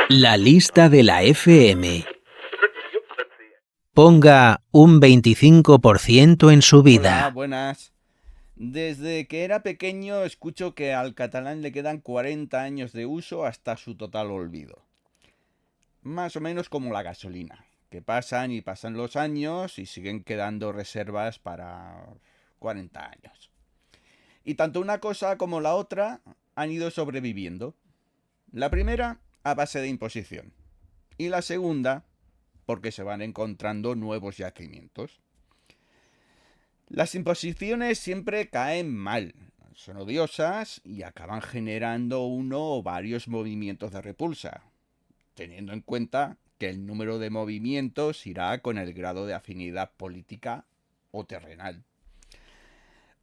La lista de la FM. Ponga un 25% en su Hola, vida. buenas. Desde que era pequeño escucho que al catalán le quedan 40 años de uso hasta su total olvido. Más o menos como la gasolina, que pasan y pasan los años y siguen quedando reservas para 40 años. Y tanto una cosa como la otra han ido sobreviviendo. La primera a base de imposición y la segunda porque se van encontrando nuevos yacimientos. Las imposiciones siempre caen mal, son odiosas y acaban generando uno o varios movimientos de repulsa, teniendo en cuenta que el número de movimientos irá con el grado de afinidad política o terrenal.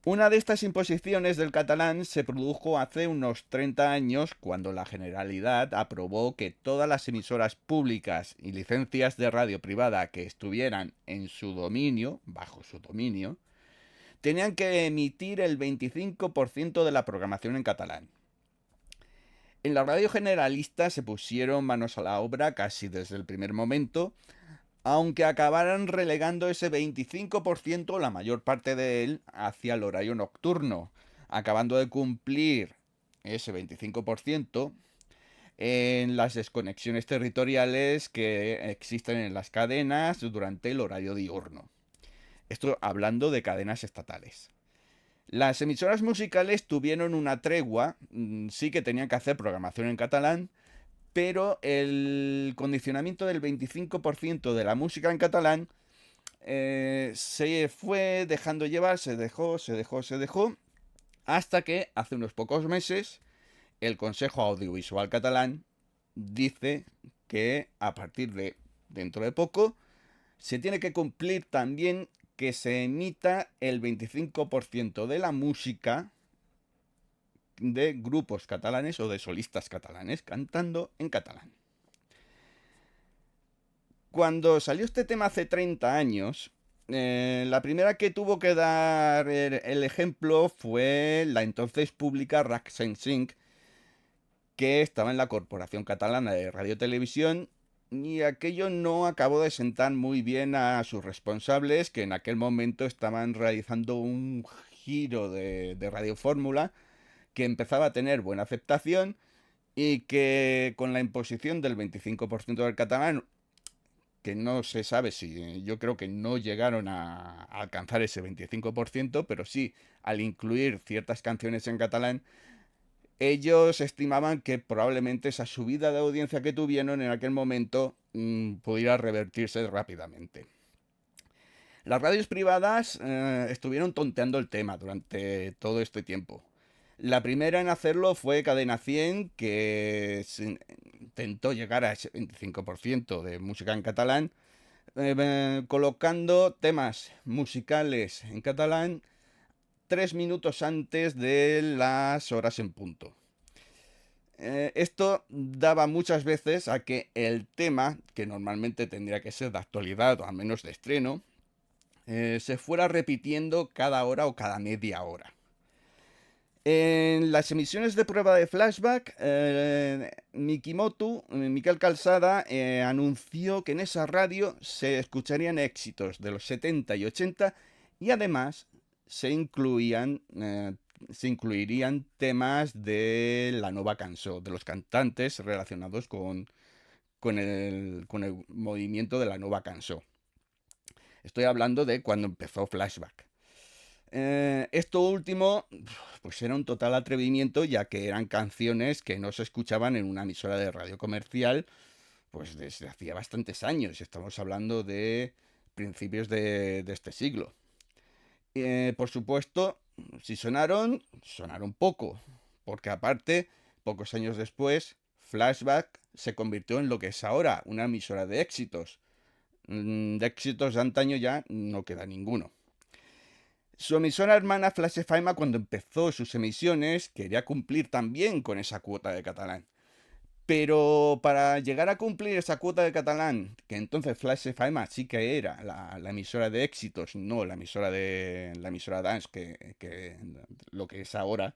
Una de estas imposiciones del catalán se produjo hace unos 30 años cuando la Generalidad aprobó que todas las emisoras públicas y licencias de radio privada que estuvieran en su dominio, bajo su dominio, tenían que emitir el 25% de la programación en catalán. En la radio generalista se pusieron manos a la obra casi desde el primer momento, aunque acabaran relegando ese 25%, la mayor parte de él, hacia el horario nocturno, acabando de cumplir ese 25% en las desconexiones territoriales que existen en las cadenas durante el horario diurno. Esto hablando de cadenas estatales. Las emisoras musicales tuvieron una tregua, sí que tenían que hacer programación en catalán, pero el condicionamiento del 25% de la música en catalán se fue dejando llevar, se dejó, hasta que hace unos pocos meses el Consejo Audiovisual Catalán dice que a partir de dentro de poco se tiene que cumplir también que se emita el 25% de la música de grupos catalanes o de solistas catalanes cantando en catalán. Cuando salió este tema hace 30 años, la primera que tuvo que dar el ejemplo fue la entonces pública RAC 105, que estaba en la Corporación Catalana de Radio y Televisión, y aquello no acabó de sentar muy bien a sus responsables, que en aquel momento estaban realizando un giro de Radio Fórmula que empezaba a tener buena aceptación y que con la imposición del 25% del catalán, que no se sabe si, yo creo que no llegaron a alcanzar ese 25%, pero sí, al incluir ciertas canciones en catalán, ellos estimaban que probablemente esa subida de audiencia que tuvieron en aquel momento pudiera revertirse rápidamente. Las radios privadas estuvieron tonteando el tema durante todo este tiempo. La primera en hacerlo fue Cadena 100, que intentó llegar a ese 25% de música en catalán, colocando temas musicales en catalán 3 minutos antes de las horas en punto. Esto daba muchas veces a que el tema, que normalmente tendría que ser de actualidad o al menos de estreno, se fuera repitiendo cada hora o cada media hora. En las emisiones de prueba de Flashback, Mikimoto, Miquel Calzada, anunció que en esa radio se escucharían éxitos de los 70 y 80 y además se incluirían temas de la nueva canción, de los cantantes relacionados con el movimiento de la nueva canción. Estoy hablando de cuando empezó Flashback. Esto último, pues era un total atrevimiento, ya que eran canciones que no se escuchaban en una emisora de radio comercial, pues desde hacía bastantes años. Estamos hablando de principios de este siglo. Por supuesto, si sonaron poco, porque aparte, pocos años después, Flashback se convirtió en lo que es ahora, una emisora de éxitos. De éxitos de antaño ya no queda ninguno. Su emisora hermana Flash FM, cuando empezó sus emisiones, quería cumplir también con esa cuota de catalán. Pero para llegar a cumplir esa cuota de catalán, que entonces Flash FM sí que era la emisora de éxitos, no la emisora Dance, que lo que es ahora,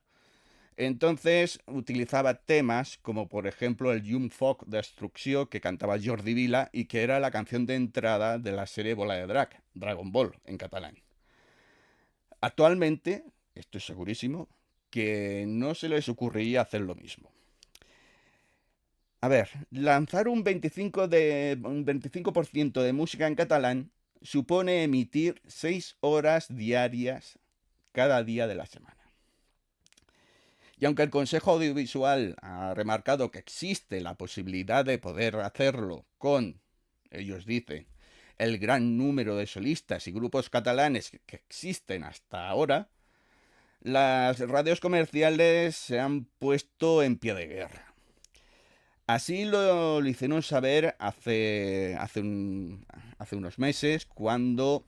Entonces utilizaba temas como por ejemplo el Llum Foc Destrucció que cantaba Jordi Vila y que era la canción de entrada de la serie Bola de Drac, Dragon Ball en catalán. Actualmente, estoy segurísimo, que no se les ocurriría hacer lo mismo. A ver, lanzar un 25% de música en catalán supone emitir 6 horas diarias cada día de la semana. Y aunque el Consejo Audiovisual ha remarcado que existe la posibilidad de poder hacerlo con, ellos dicen, el gran número de solistas y grupos catalanes que existen hasta ahora, las radios comerciales se han puesto en pie de guerra. Así lo hicieron saber hace unos meses, cuando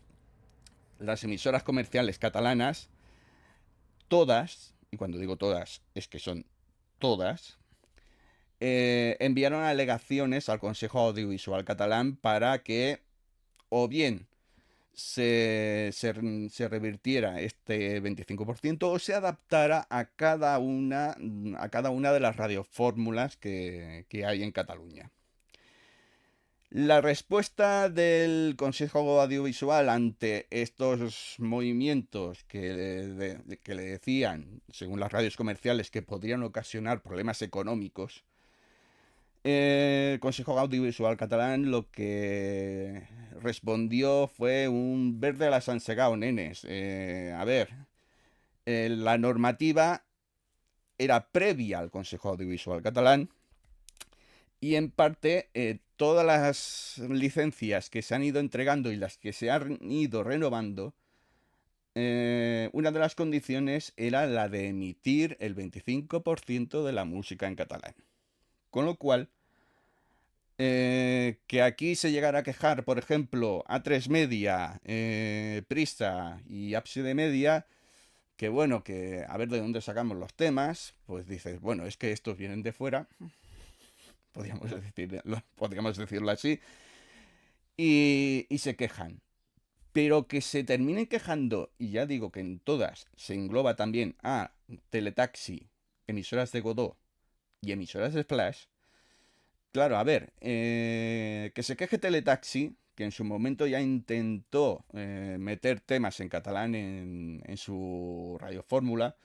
las emisoras comerciales catalanas, todas, y cuando digo todas es que son todas, enviaron alegaciones al Consejo Audiovisual Catalán para que o bien se revirtiera este 25% o se adaptara a cada una de las radiofórmulas que hay en Cataluña. La respuesta del Consejo Audiovisual ante estos movimientos que le decían, según las radios comerciales, que podrían ocasionar problemas económicos, el Consejo Audiovisual Catalán lo que respondió fue un verde a la Sant Segau, nenes. A ver, la normativa era previa al Consejo Audiovisual Catalán y en parte todas las licencias que se han ido entregando y las que se han ido renovando, una de las condiciones era la de emitir el 25% de la música en catalán. Con lo cual, que aquí se llegara a quejar, por ejemplo, A3 Media, Prisa y Ábside Media, que bueno, que a ver de dónde sacamos los temas, pues dices, bueno, es que estos vienen de fuera, podríamos decirlo así, y se quejan. Pero que se terminen quejando, y ya digo que en todas se engloba también a Teletaxi, emisoras de Godó y emisoras de Flash. Claro, a ver, que se queje Teletaxi, que en su momento ya intentó meter temas en catalán en su radiofórmula,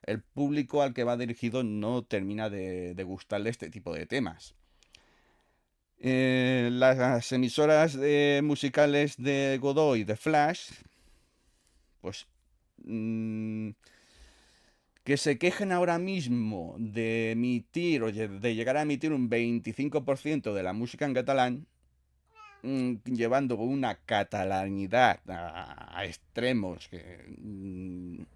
el público al que va dirigido no termina de gustarle este tipo de temas. Las emisoras musicales de Godó y de Flash, pues que se quejen ahora mismo de emitir o de llegar a emitir un 25% de la música en catalán, llevando una catalanidad a extremos que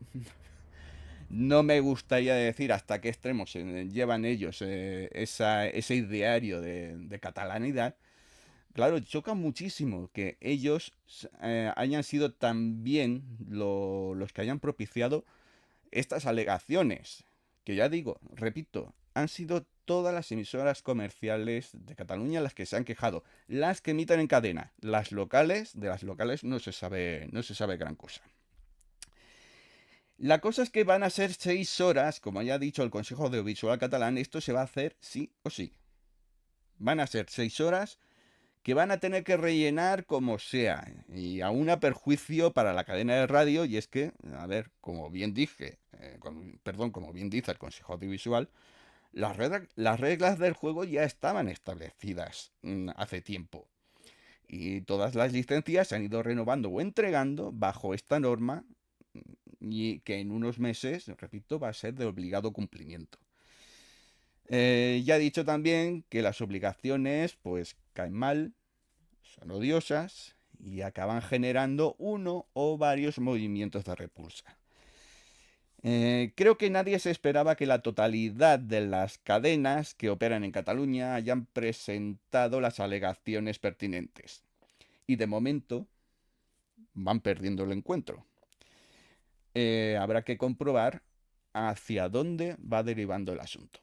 no me gustaría decir hasta qué extremos llevan ellos ese ideario de catalanidad. Claro, choca muchísimo que ellos hayan sido también los que hayan propiciado estas alegaciones, que ya digo, repito, han sido todas las emisoras comerciales de Cataluña las que se han quejado, las que emiten en cadena, las locales, de las locales no se sabe gran cosa. La cosa es que van a ser 6 horas, como ya ha dicho el Consejo Audiovisual Catalán, esto se va a hacer sí o sí. Van a ser 6 horas que van a tener que rellenar como sea, y aún a perjuicio para la cadena de radio, y es que, a ver, como bien dije, como bien dice el Consejo Audiovisual, las reglas del juego ya estaban establecidas hace tiempo, y todas las licencias se han ido renovando o entregando bajo esta norma, y que en unos meses, repito, va a ser de obligado cumplimiento. Ya he dicho también que las obligaciones pues caen mal, son odiosas y acaban generando uno o varios movimientos de repulsa. Creo que nadie se esperaba que la totalidad de las cadenas que operan en Cataluña hayan presentado las alegaciones pertinentes. Y de momento van perdiendo el encuentro. Habrá que comprobar hacia dónde va derivando el asunto.